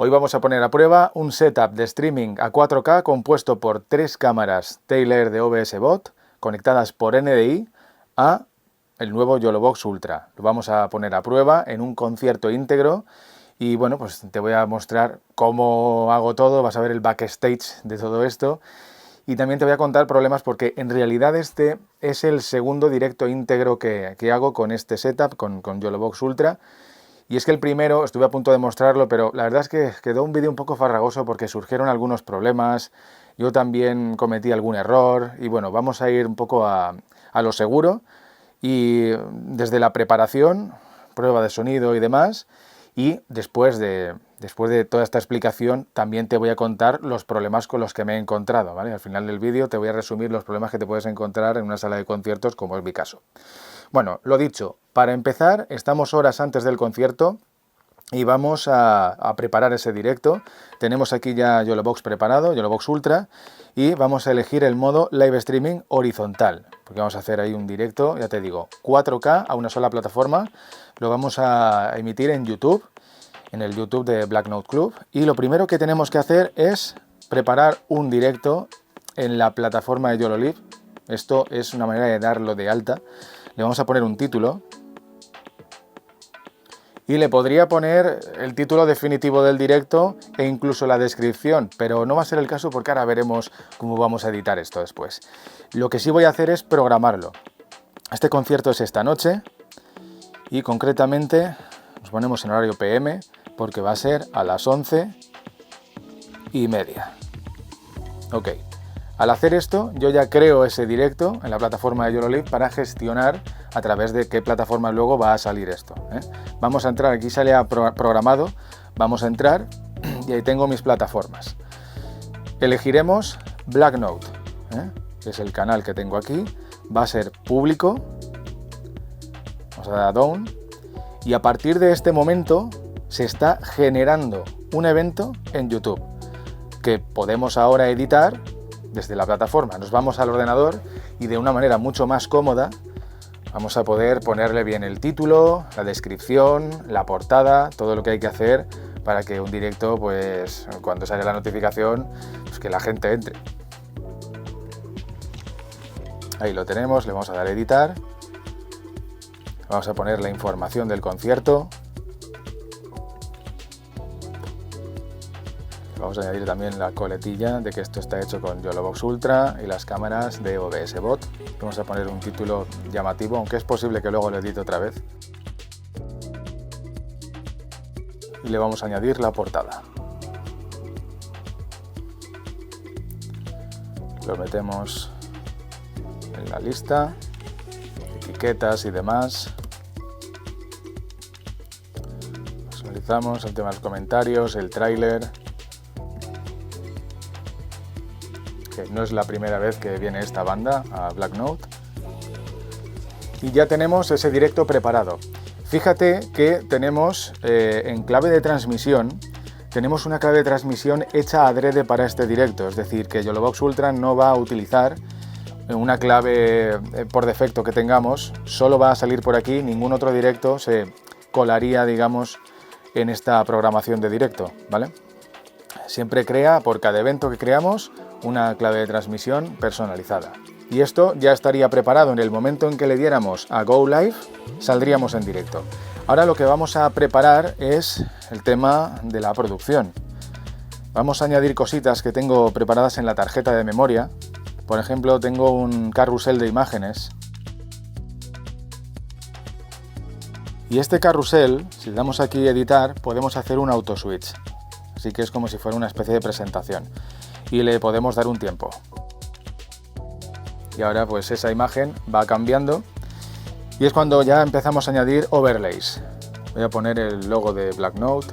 Hoy vamos a poner a prueba un setup de streaming a 4K compuesto por 3 cámaras Taylor de OBS Bot conectadas por NDI a el nuevo YOLOBOX Ultra. Lo vamos a poner a prueba en un concierto íntegro y bueno, pues te voy a mostrar cómo hago todo, vas a ver el backstage de todo esto y también te voy a contar problemas porque en realidad este es el segundo directo íntegro que hago con este setup, con YOLOBOX Ultra. Y es que el primero, estuve a punto de mostrarlo, pero la verdad es que quedó un vídeo un poco farragoso porque surgieron algunos problemas, yo también cometí algún error y bueno, vamos a ir un poco a lo seguro y desde la preparación, prueba de sonido y demás, y después de toda esta explicación también te voy a contar los problemas con los que me he encontrado, ¿vale? Al final del vídeo te voy a resumir los problemas que te puedes encontrar en una sala de conciertos como es mi caso. Bueno, lo dicho, para empezar, estamos horas antes del concierto y vamos a preparar ese directo. Tenemos aquí ya YOLOBOX preparado, YOLOBOX Ultra, y vamos a elegir el modo Live Streaming horizontal, porque vamos a hacer ahí un directo, ya te digo, 4K a una sola plataforma. Lo vamos a emitir en YouTube, en el YouTube de Black Note Club, y lo primero que tenemos que hacer es preparar un directo en la plataforma de YOLOLIVE. Esto es una manera de darlo de alta. Le vamos a poner un título y le podría poner el título definitivo del directo e incluso la descripción, pero no va a ser el caso porque ahora veremos cómo vamos a editar esto después. Lo que sí voy a hacer es programarlo. Este concierto es esta noche y concretamente nos ponemos en horario PM porque va a ser a las 11:30. Ok. Al hacer esto, yo ya creo ese directo en la plataforma de YOLOLIVE para gestionar a través de qué plataforma luego va a salir esto, ¿eh? Vamos a entrar, aquí sale programado, vamos a entrar y ahí tengo mis plataformas. Elegiremos Black Note, que es el canal que tengo aquí, va a ser público, vamos a dar a Down y a partir de este momento se está generando un evento en YouTube que podemos ahora editar desde la plataforma. Nos vamos al ordenador y de una manera mucho más cómoda vamos a poder ponerle bien el título, la descripción, la portada, todo lo que hay que hacer para que un directo, pues cuando sale la notificación, pues que la gente entre. Ahí lo tenemos, le vamos a dar a editar, vamos a poner la información del concierto. Vamos a añadir también la coletilla de que esto está hecho con YOLOBOX Ultra y las cámaras de OBS Bot. Vamos a poner un título llamativo, aunque es posible que luego lo edite otra vez. Y le vamos a añadir la portada. Lo metemos en la lista, etiquetas y demás. Personalizamos el tema de los comentarios, el tráiler. Que no es la primera vez que viene esta banda a Black Note. Y ya tenemos ese directo preparado. Fíjate que tenemos en clave de transmisión, tenemos una clave de transmisión hecha adrede para este directo. Es decir, que YOLOBOX Ultra no va a utilizar una clave por defecto que tengamos, solo va a salir por aquí, ningún otro directo se colaría, digamos, en esta programación de directo, ¿vale? Siempre crea, por cada evento que creamos, una clave de transmisión personalizada. Y esto ya estaría preparado en el momento en que le diéramos a Go Live, saldríamos en directo. Ahora lo que vamos a preparar es el tema de la producción. Vamos a añadir cositas que tengo preparadas en la tarjeta de memoria. Por ejemplo, tengo un carrusel de imágenes. Y este carrusel, si le damos aquí editar, podemos hacer un auto switch. Así que es como si fuera una especie de presentación. Y le podemos dar un tiempo. Y ahora pues esa imagen va cambiando y es cuando ya empezamos a añadir overlays. Voy a poner el logo de Black Note,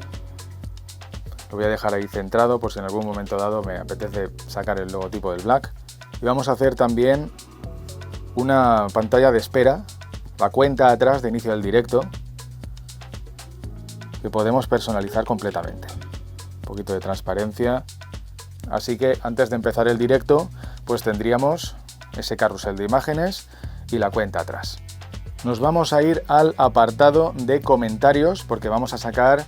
lo voy a dejar ahí centrado por si en algún momento dado me apetece sacar el logotipo del Black. Y vamos a hacer también una pantalla de espera, la cuenta atrás de inicio del directo, que podemos personalizar completamente. Un poquito de transparencia. Así que antes de empezar el directo, pues tendríamos ese carrusel de imágenes y la cuenta atrás. Nos vamos a ir al apartado de comentarios porque vamos a sacar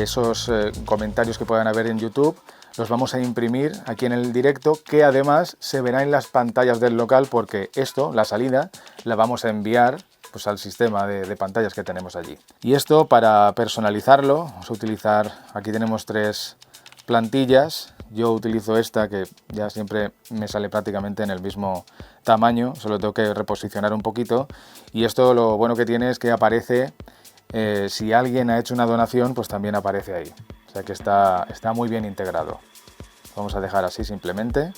esos comentarios que puedan haber en YouTube los vamos a imprimir aquí en el directo, que además se verá en las pantallas del local, porque esto, la salida, la vamos a enviar pues al sistema de pantallas que tenemos allí. Y esto, para personalizarlo, vamos a utilizar, aquí tenemos 3 plantillas. Yo utilizo esta, que ya siempre me sale prácticamente en el mismo tamaño, solo tengo que reposicionar un poquito. Y esto lo bueno que tiene es que aparece, si alguien ha hecho una donación, pues también aparece ahí. O sea que está muy bien integrado. Vamos a dejar así simplemente.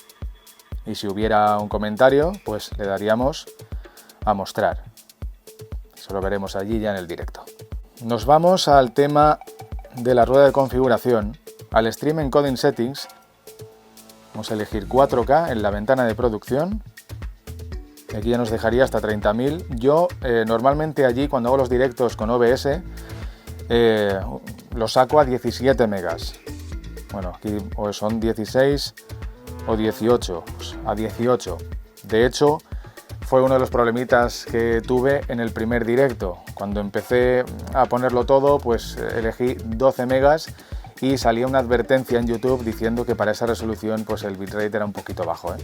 Y si hubiera un comentario, pues le daríamos a mostrar. Eso lo veremos allí ya en el directo. Nos vamos al tema de la rueda de configuración, al Stream Encoding Settings. Vamos a elegir 4K en la ventana de producción. Aquí ya nos dejaría hasta 30.000. Yo normalmente allí, cuando hago los directos con OBS, lo saco a 17 megas. Bueno, aquí o son 16 o 18, pues a 18. De hecho, fue uno de los problemitas que tuve en el primer directo. Cuando empecé a ponerlo todo, pues elegí 12 megas y salía una advertencia en YouTube diciendo que para esa resolución pues el bitrate era un poquito bajo,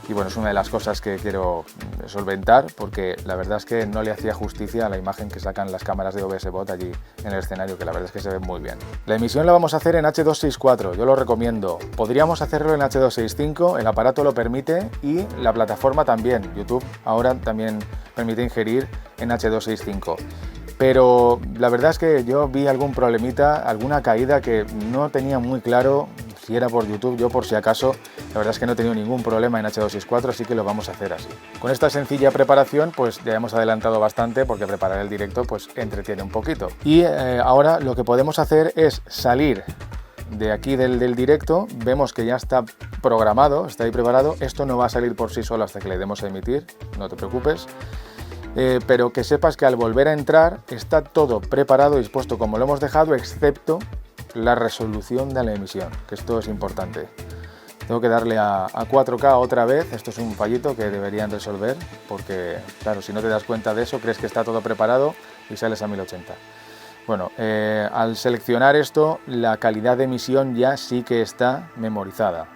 Y bueno, es una de las cosas que quiero solventar, porque la verdad es que no le hacía justicia a la imagen que sacan las cámaras de OBS Bot allí en el escenario, que la verdad es que se ve muy bien. La emisión la vamos a hacer en H.264, yo lo recomiendo. Podríamos hacerlo en H.265, el aparato lo permite y la plataforma también. YouTube ahora también permite ingerir en H.265. Pero la verdad es que yo vi algún problemita, alguna caída que no tenía muy claro si era por YouTube. Yo, por si acaso, la verdad es que no he tenido ningún problema en H.264, así que lo vamos a hacer así. Con esta sencilla preparación, pues ya hemos adelantado bastante, porque preparar el directo pues entretiene un poquito. Y ahora lo que podemos hacer es salir de aquí del directo. Vemos que ya está programado, está ahí preparado. Esto no va a salir por sí solo hasta que le demos a emitir, no te preocupes. Pero que sepas que al volver a entrar está todo preparado y dispuesto como lo hemos dejado, excepto la resolución de la emisión, que esto es importante. Tengo que darle a 4K otra vez. Esto es un fallito que deberían resolver, porque claro, si no te das cuenta de eso, crees que está todo preparado y sales a 1080. Bueno, al seleccionar esto, la calidad de emisión ya sí que está memorizada,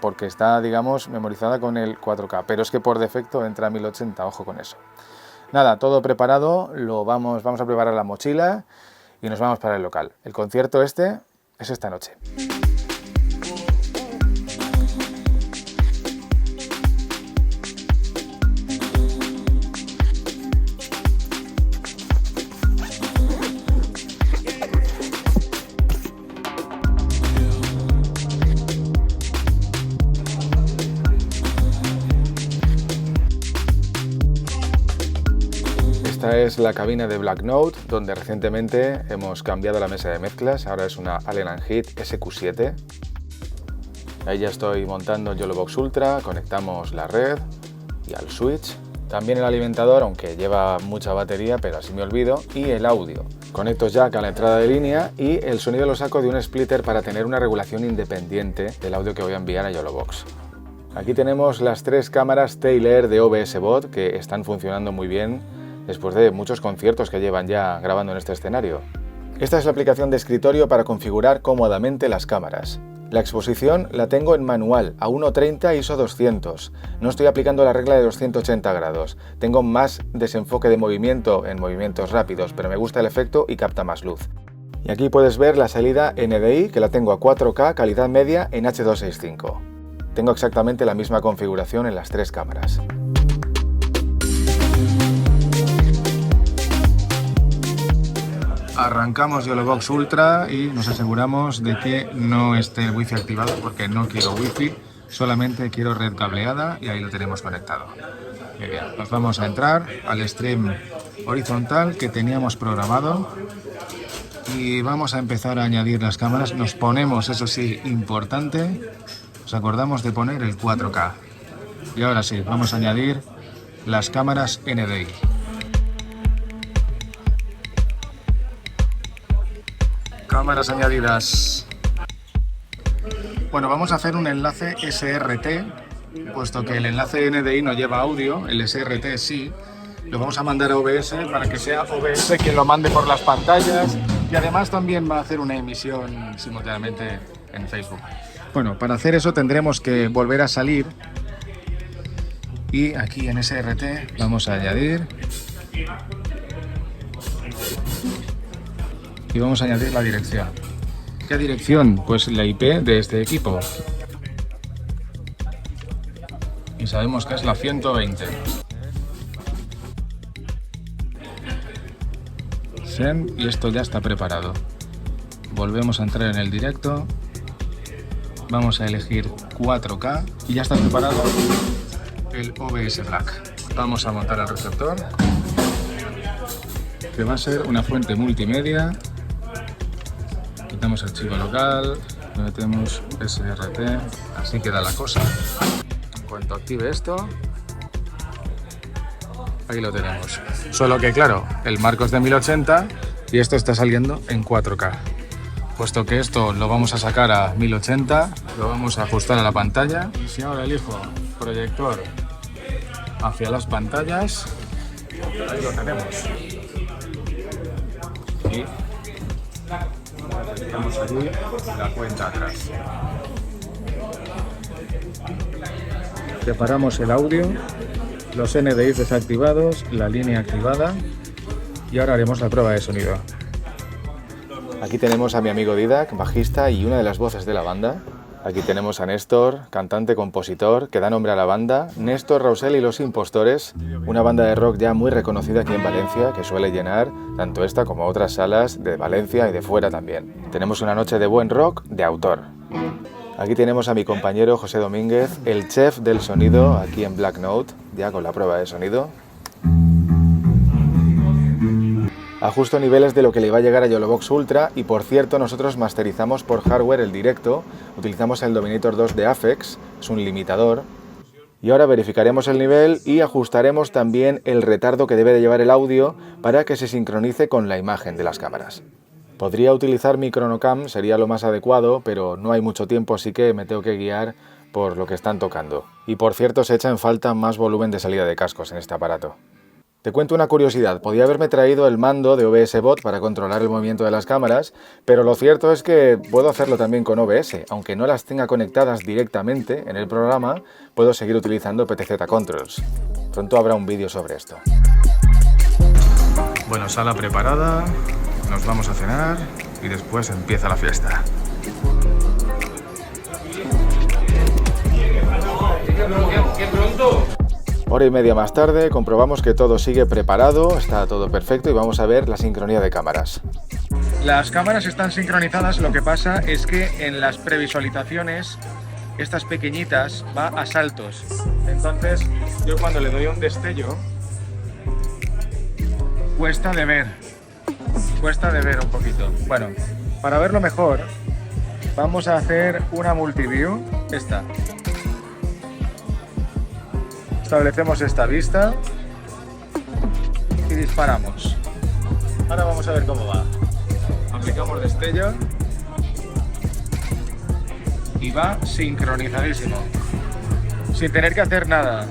porque está, digamos, memorizada con el 4K, pero es que por defecto entra a 1080, ojo con eso. Nada, todo preparado, vamos a preparar la mochila y nos vamos para el local. El concierto es esta noche. Esta es la cabina de Black Note, donde recientemente hemos cambiado la mesa de mezclas. Ahora es una Allen & Heath SQ7. Ahí ya estoy montando el YOLOVOX Ultra, conectamos la red y al switch. También el alimentador, aunque lleva mucha batería, pero así me olvido. Y el audio. Conecto jack a la entrada de línea y el sonido lo saco de un splitter para tener una regulación independiente del audio que voy a enviar a YOLOVOX. Aquí tenemos las 3 cámaras Taylor de OBS Bot, que están funcionando muy bien después de muchos conciertos que llevan ya grabando en este escenario. Esta es la aplicación de escritorio para configurar cómodamente las cámaras. La exposición la tengo en manual, a 1.30 ISO 200. No estoy aplicando la regla de 280 grados. Tengo más desenfoque de movimiento en movimientos rápidos, pero me gusta el efecto y capta más luz. Y aquí puedes ver la salida NDI, que la tengo a 4K, calidad media en H.265. Tengo exactamente la misma configuración en las 3 cámaras. Arrancamos YOLOVOX Ultra y nos aseguramos de que no esté el wifi activado, porque no quiero wifi, solamente quiero red cableada, y ahí lo tenemos conectado. Muy bien, nos vamos a entrar al stream horizontal que teníamos programado y vamos a empezar a añadir las cámaras. Nos ponemos, eso sí, importante, nos acordamos de poner el 4K. Y ahora sí, vamos a añadir las cámaras NDI. Cámaras añadidas. Bueno, vamos a hacer un enlace SRT, puesto que el enlace NDI no lleva audio, el SRT sí. Lo vamos a mandar a OBS para que sea OBS quien lo mande por las pantallas Y además también va a hacer una emisión simultáneamente en Facebook. Bueno, para hacer eso tendremos que volver a salir y aquí en SRT vamos a añadir y vamos a añadir la dirección. ¿Qué dirección? Pues la IP de este equipo. Y sabemos que es la 120. Send, y esto ya está preparado. Volvemos a entrar en el directo. Vamos a elegir 4K y ya está preparado el OBS Black. Vamos a montar el receptor, que va a ser una fuente multimedia. Quitamos archivo local, metemos SRT, así queda la cosa. En cuanto active esto, ahí lo tenemos. Solo que claro, el marco es de 1080 y esto está saliendo en 4K. Puesto que esto lo vamos a sacar a 1080, lo vamos a ajustar a la pantalla. Y si ahora elijo proyector hacia las pantallas, ahí lo tenemos. Y tenemos aquí la cuenta atrás. Separamos el audio, los NDIs desactivados, la línea activada y ahora haremos la prueba de sonido. Aquí tenemos a mi amigo Didac, bajista y una de las voces de la banda. Aquí tenemos a Néstor, cantante, compositor, que da nombre a la banda. Néstor, Rausel y Los Impostores, una banda de rock ya muy reconocida aquí en Valencia, que suele llenar tanto esta como otras salas de Valencia y de fuera también. Tenemos una noche de buen rock de autor. Aquí tenemos a mi compañero José Domínguez, el chef del sonido aquí en Black Note, ya con la prueba de sonido. Ajusto niveles de lo que le va a llegar a YOLOVOX Ultra y por cierto nosotros masterizamos por hardware el directo, utilizamos el Dominator 2 de Afex, es un limitador. Y ahora verificaremos el nivel y ajustaremos también el retardo que debe de llevar el audio para que se sincronice con la imagen de las cámaras. Podría utilizar mi Chronocam, sería lo más adecuado, pero no hay mucho tiempo, así que me tengo que guiar por lo que están tocando. Y por cierto, se echa en falta más volumen de salida de cascos en este aparato. Te cuento una curiosidad, podía haberme traído el mando de OBS Bot para controlar el movimiento de las cámaras, pero lo cierto es que puedo hacerlo también con OBS, aunque no las tenga conectadas directamente en el programa, puedo seguir utilizando PTZ Controls. Pronto habrá un vídeo sobre esto. Bueno, sala preparada, nos vamos a cenar y después empieza la fiesta. ¡Qué pronto! Hora y media más tarde, comprobamos que todo sigue preparado, está todo perfecto y vamos a ver la sincronía de cámaras. Las cámaras están sincronizadas, lo que pasa es que en las previsualizaciones, estas pequeñitas, va a saltos. Entonces, yo cuando le doy un destello, cuesta de ver un poquito. Bueno, para verlo mejor, vamos a hacer una multiview, esta. Establecemos esta vista y disparamos. Ahora vamos a ver cómo va. Aplicamos destello y va sincronizadísimo, sin tener que hacer nada.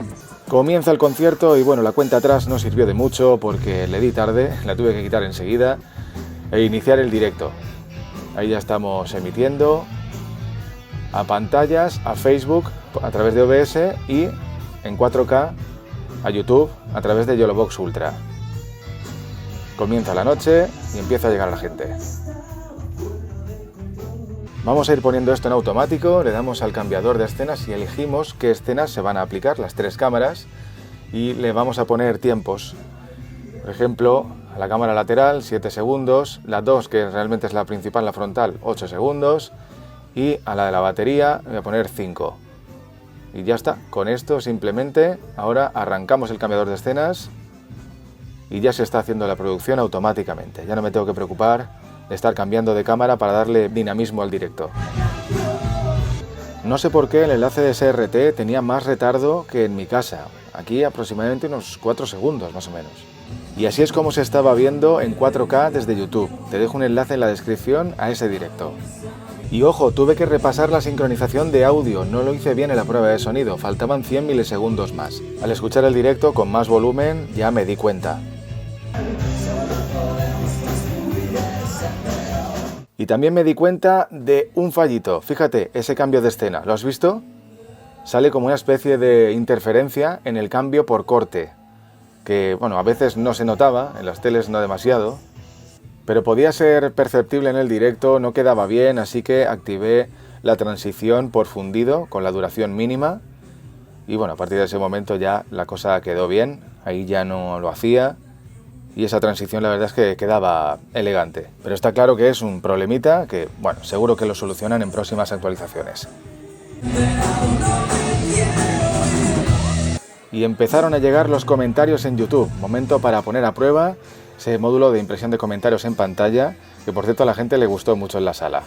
Comienza el concierto y bueno, la cuenta atrás no sirvió de mucho porque le di tarde, la tuve que quitar enseguida e iniciar el directo. Ahí ya estamos emitiendo a pantallas, a Facebook a través de OBS y en 4K a YouTube a través de YOLOVOX Ultra. Comienza la noche y empieza a llegar la gente. Vamos a ir poniendo esto en automático, le damos al cambiador de escenas y elegimos qué escenas se van a aplicar, las 3 cámaras, y le vamos a poner tiempos. Por ejemplo, a la cámara lateral 7 segundos, la 2, que realmente es la principal, la frontal, 8 segundos, y a la de la batería voy a poner 5. Y ya está, con esto simplemente ahora arrancamos el cambiador de escenas y ya se está haciendo la producción automáticamente. Ya no me tengo que preocupar de estar cambiando de cámara para darle dinamismo al directo. No sé por qué el enlace de SRT tenía más retardo que en mi casa. Aquí aproximadamente unos 4 segundos más o menos. Y así es como se estaba viendo en 4K desde YouTube. Te dejo un enlace en la descripción a ese directo. Y ojo, tuve que repasar la sincronización de audio, no lo hice bien en la prueba de sonido, faltaban 100 milisegundos más. Al escuchar el directo con más volumen ya me di cuenta. Y también me di cuenta de un fallito. Fíjate, ese cambio de escena, ¿lo has visto? Sale como una especie de interferencia en el cambio por corte, que bueno, a veces no se notaba, en las teles no demasiado, pero podía ser perceptible en el directo, no quedaba bien, así que activé la transición por fundido con la duración mínima y bueno, a partir de ese momento ya la cosa quedó bien, ahí ya no lo hacía y esa transición la verdad es que quedaba elegante. Pero está claro que es un problemita que, bueno, seguro que lo solucionan en próximas actualizaciones. Y empezaron a llegar los comentarios en YouTube, momento para poner a prueba ese módulo de impresión de comentarios en pantalla, que por cierto a la gente le gustó mucho en la sala.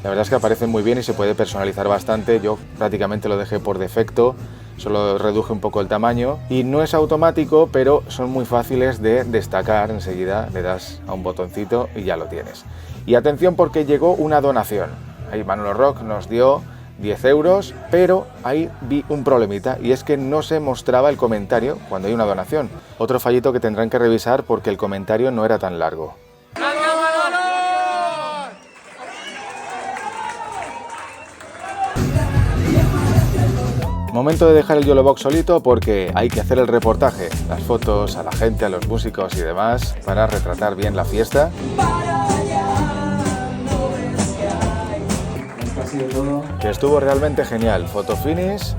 La verdad es que aparece muy bien y se puede personalizar bastante, yo prácticamente lo dejé por defecto, solo reduje un poco el tamaño y no es automático, pero son muy fáciles de destacar, enseguida le das a un botoncito y ya lo tienes. Y atención porque llegó una donación, ahí Manolo Rock nos dio 10 euros, pero ahí vi un problemita y es que no se mostraba el comentario cuando hay una donación. Otro fallito que tendrán que revisar porque el comentario no era tan largo. Momento de dejar el YOLOBOX solito porque hay que hacer el reportaje, las fotos a la gente, a los músicos y demás para retratar bien la fiesta. Que estuvo realmente genial, foto finish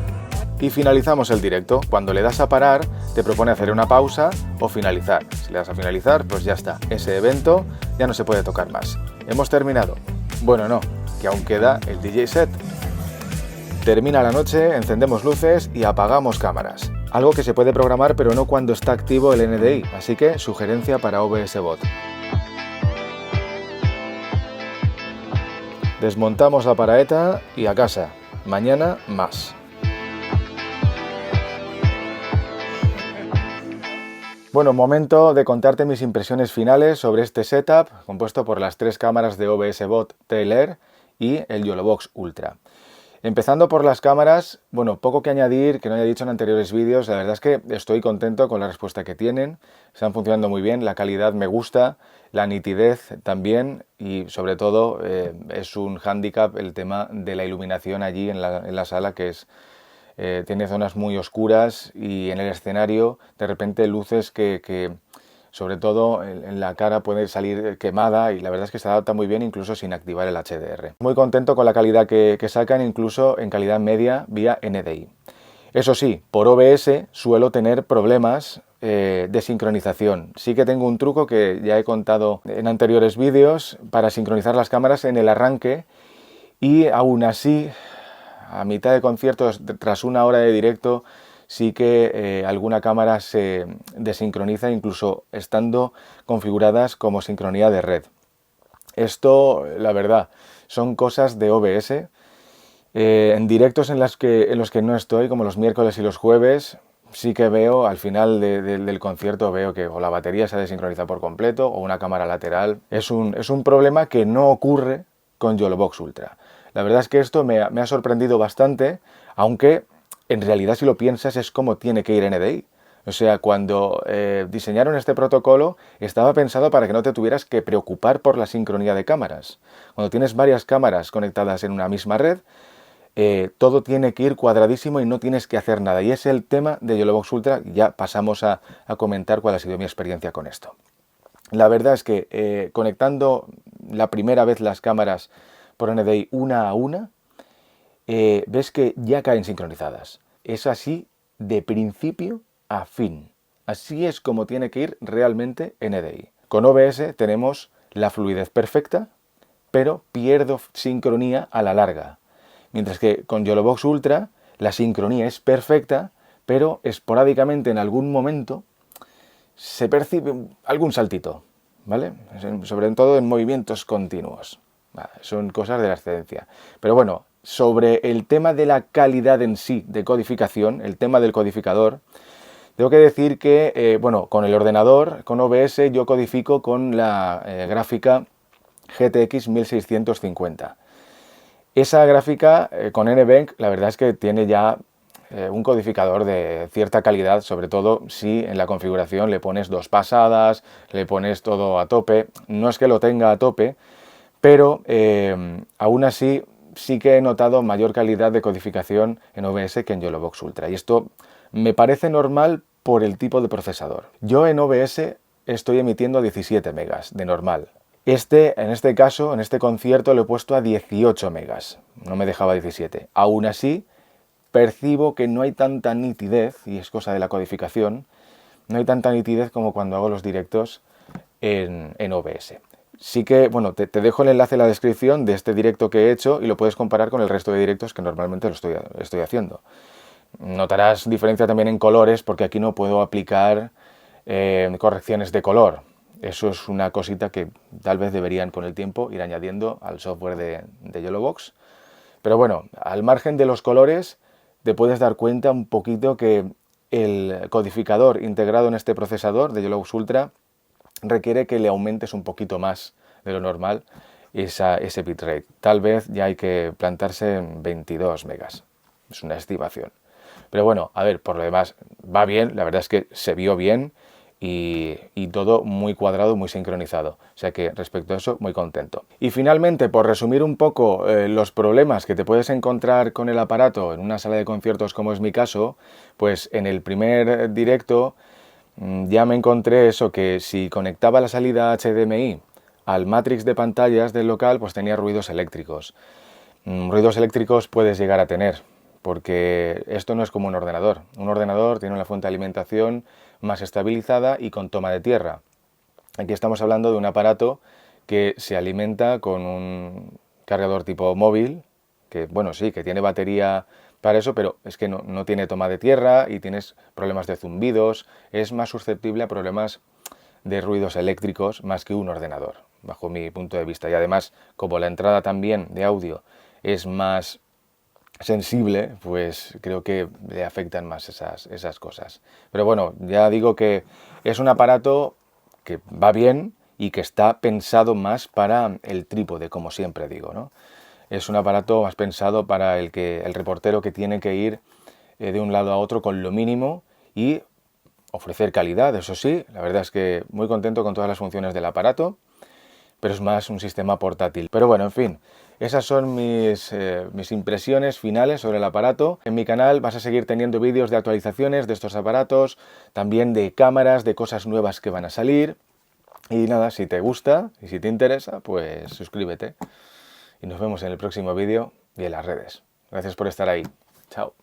y finalizamos el directo. Cuando le das a parar te propone hacer una pausa o finalizar. Si le das a finalizar pues ya está, ese evento ya no se puede tocar más. Hemos terminado. Bueno, no, que aún queda el DJ set. Termina la noche, encendemos luces y apagamos cámaras. Algo que se puede programar pero no cuando está activo el NDI, así que sugerencia para OBS Bot. Desmontamos la paraeta y a casa. Mañana más. Bueno, momento de contarte mis impresiones finales sobre este setup compuesto por las 3 cámaras de OBS Bot Tail y el YOLOBOX Ultra. Empezando por las cámaras, bueno, poco que añadir, que no haya dicho en anteriores vídeos, la verdad es que estoy contento con la respuesta que tienen, están funcionando muy bien, la calidad me gusta, la nitidez también y sobre todo es un hándicap el tema de la iluminación allí en la sala que es... tiene zonas muy oscuras y en el escenario de repente luces que sobre todo en la cara puede salir quemada y la verdad es que se adapta muy bien incluso sin activar el HDR. Muy contento con la calidad que sacan incluso en calidad media vía NDI. Eso sí, por OBS suelo tener problemas de sincronización. Sí que tengo un truco que ya he contado en anteriores vídeos para sincronizar las cámaras en el arranque y aún así a mitad de conciertos tras una hora de directo sí que alguna cámara se desincroniza incluso estando configuradas como sincronía de red. Esto, la verdad, son cosas de OBS. En directos en los que no estoy, como los miércoles y los jueves, sí que veo, al final del concierto veo que o la batería se desincroniza por completo o una cámara lateral. Es un problema que no ocurre con YOLOBOX Ultra. La verdad es que esto me ha sorprendido bastante, aunque... en realidad, si lo piensas, es como tiene que ir NDI. O sea, cuando diseñaron este protocolo, estaba pensado para que no te tuvieras que preocupar por la sincronía de cámaras. Cuando tienes varias cámaras conectadas en una misma red, todo tiene que ir cuadradísimo y no tienes que hacer nada. Y es el tema de YOLOBOX Ultra. Ya pasamos a comentar cuál ha sido mi experiencia con esto. La verdad es que conectando la primera vez las cámaras por NDI una a una, ves que ya caen sincronizadas. Es así de principio a fin. Así es como tiene que ir realmente NDI. Con OBS tenemos la fluidez perfecta, pero pierdo sincronía a la larga. Mientras que con YOLOBOX Ultra la sincronía es perfecta, pero esporádicamente en algún momento se percibe algún saltito, ¿vale? Sobre todo en movimientos continuos. Son cosas de la excedencia. Pero bueno, sobre el tema de la calidad en sí de codificación, el tema del codificador, tengo que decir que, bueno, con el ordenador, con OBS, yo codifico con la gráfica GTX 1650. Esa gráfica con NVENC, la verdad es que tiene ya un codificador de cierta calidad, sobre todo si en la configuración le pones 2 pasadas, le pones todo a tope. No es que lo tenga a tope, pero aún así sí que he notado mayor calidad de codificación en OBS que en YOLOVOX Ultra. Y esto me parece normal por el tipo de procesador. Yo en OBS estoy emitiendo a 17 megas de normal. En este caso, en este concierto, lo he puesto a 18 megas. No me dejaba 17. Aún así, percibo que no hay tanta nitidez, y es cosa de la codificación, no hay tanta nitidez como cuando hago los directos en OBS. Sí que, bueno, te dejo el enlace en la descripción de este directo que he hecho y lo puedes comparar con el resto de directos que normalmente lo estoy haciendo. Notarás diferencia también en colores porque aquí no puedo aplicar correcciones de color. Eso es una cosita que tal vez deberían con el tiempo ir añadiendo al software de YOLOVOX. Pero bueno, al margen de los colores, te puedes dar cuenta un poquito que el codificador integrado en este procesador de YOLOVOX Ultra requiere que le aumentes un poquito más de lo normal ese bitrate. Tal vez ya hay que plantarse en 22 megas. Es una estimación. Pero bueno, a ver, por lo demás va bien, la verdad es que se vio bien y todo muy cuadrado, muy sincronizado. O sea que respecto a eso, muy contento. Y finalmente, por resumir un poco los problemas que te puedes encontrar con el aparato en una sala de conciertos como es mi caso, pues en el primer directo ya me encontré eso, que si conectaba la salida HDMI al matrix de pantallas del local, pues tenía ruidos eléctricos. Ruidos eléctricos puedes llegar a tener, porque esto no es como un ordenador. Un ordenador tiene una fuente de alimentación más estabilizada y con toma de tierra. Aquí estamos hablando de un aparato que se alimenta con un cargador tipo móvil, que bueno, sí, que tiene batería para eso, pero es que no tiene toma de tierra y tienes problemas de zumbidos, es más susceptible a problemas de ruidos eléctricos más que un ordenador, bajo mi punto de vista. Y además, como la entrada también de audio es más sensible, pues creo que le afectan más esas cosas. Pero bueno, ya digo que es un aparato que va bien y que está pensado más para el trípode, como siempre digo, ¿no? Es un aparato más pensado para el reportero que tiene que ir de un lado a otro con lo mínimo y ofrecer calidad, eso sí. La verdad es que muy contento con todas las funciones del aparato, pero es más un sistema portátil. Pero bueno, en fin, esas son mis impresiones finales sobre el aparato. En mi canal vas a seguir teniendo vídeos de actualizaciones de estos aparatos, también de cámaras, de cosas nuevas que van a salir. Y nada, si te gusta y si te interesa, pues suscríbete. Y nos vemos en el próximo vídeo y en las redes. Gracias por estar ahí. Chao.